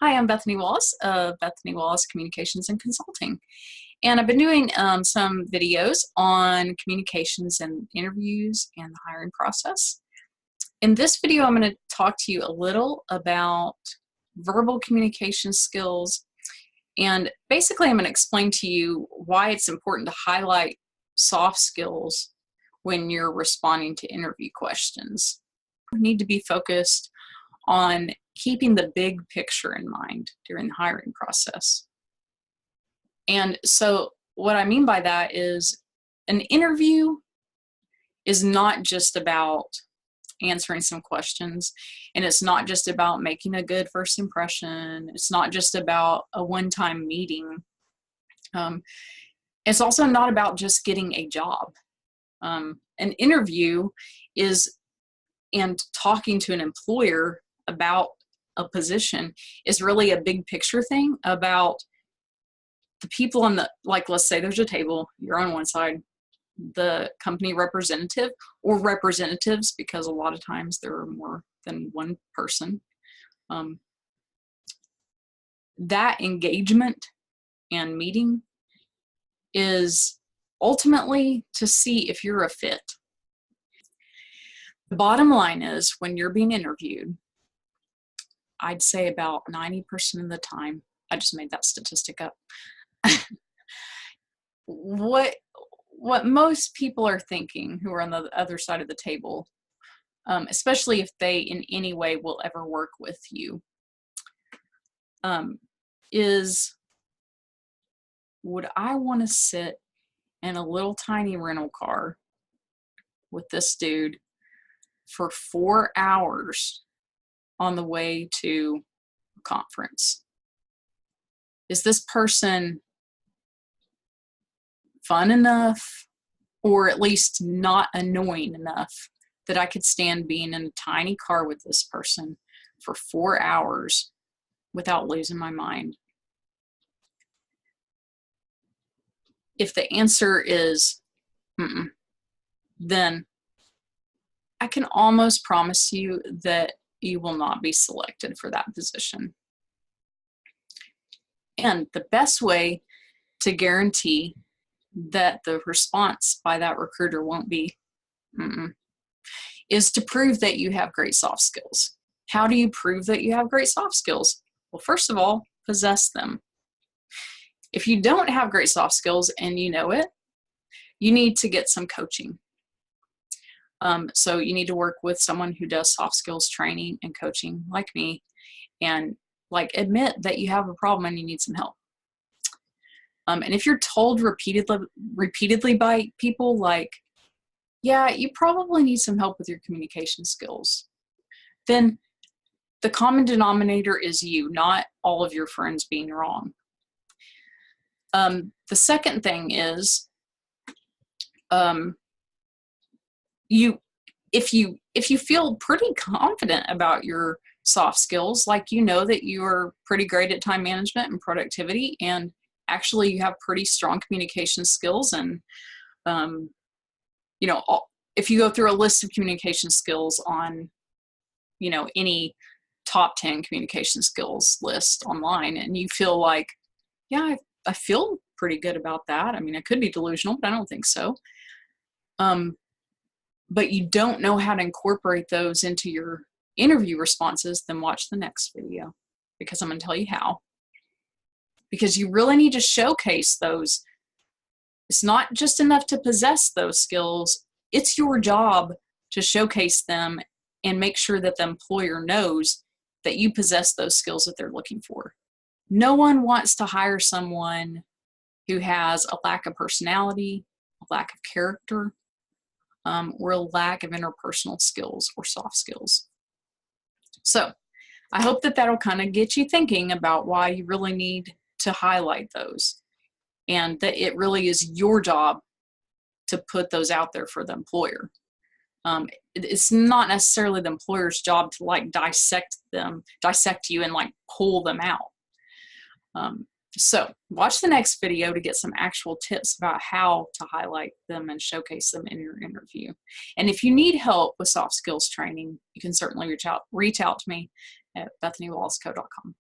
Hi, I'm Bethany Wallace of Bethany Wallace Communications and Consulting. And I've been doing some videos on communications and interviews and the hiring process. In this video, I'm going to talk to you a little about verbal communication skills. And basically, I'm going to explain to you why it's important to highlight soft skills when you're responding to interview questions. You need to be focused on keeping the big picture in mind during the hiring process. And so what I mean by that is an interview is not just about answering some questions, and it's not just about making a good first impression. It's not just about a one-time meeting. It's also not about just getting a job. An interview is, and talking to an employer about a position is really a big picture thing about the people on the, like, let's say there's a table, you're on one side, the company representative or representatives, because a lot of times there are more than one person. That engagement and meeting is ultimately to see if you're a fit. The bottom line is, when you're being interviewed, I'd say about 90% of the time, I just made that statistic up. What most people are thinking who are on the other side of the table, especially if they in any way will ever work with you, is, would I want to sit in a little tiny rental car with this dude for 4 hours on the way to a conference? Is this person fun enough, or at least not annoying enough, that I could stand being in a tiny car with this person for 4 hours without losing my mind? If the answer is then I can almost promise you that you will not be selected for that position. And the best way to guarantee that the response by that recruiter won't be is to prove that you have great soft skills. How do you prove that you have great soft skills? Well, first of all, possess them. If you don't have great soft skills and you know it, you need to get some coaching. So you need to work with someone who does soft skills training and coaching, like me, and admit that you have a problem and you need some help. And if you're told repeatedly by people like, yeah, you probably need some help with your communication skills, then the common denominator is you, not all of your friends being wrong. The second thing is, if you feel pretty confident about your soft skills, like you know that you're pretty great at time management and productivity, and actually you have pretty strong communication skills, and if you go through a list of communication skills on any top 10 communication skills list online, and you feel like, yeah, I feel pretty good about that. I mean, I could be delusional, but I don't think so. But you don't know how to incorporate those into your interview responses, then watch the next video, because I'm going to tell you how. Because you really need to showcase those. It's not just enough to possess those skills. It's your job to showcase them and make sure that the employer knows that you possess those skills that they're looking for. No one wants to hire someone who has a lack of personality, a lack of character, or a lack of interpersonal skills or soft skills. So I hope that that'll kind of get you thinking about why you really need to highlight those, and that it really is your job to put those out there for the employer. It's not necessarily the employer's job to dissect you and pull them out. So watch the next video to get some actual tips about how to highlight them and showcase them in your interview. And if you need help with soft skills training, you can certainly reach out to me at bethanywallacco.com.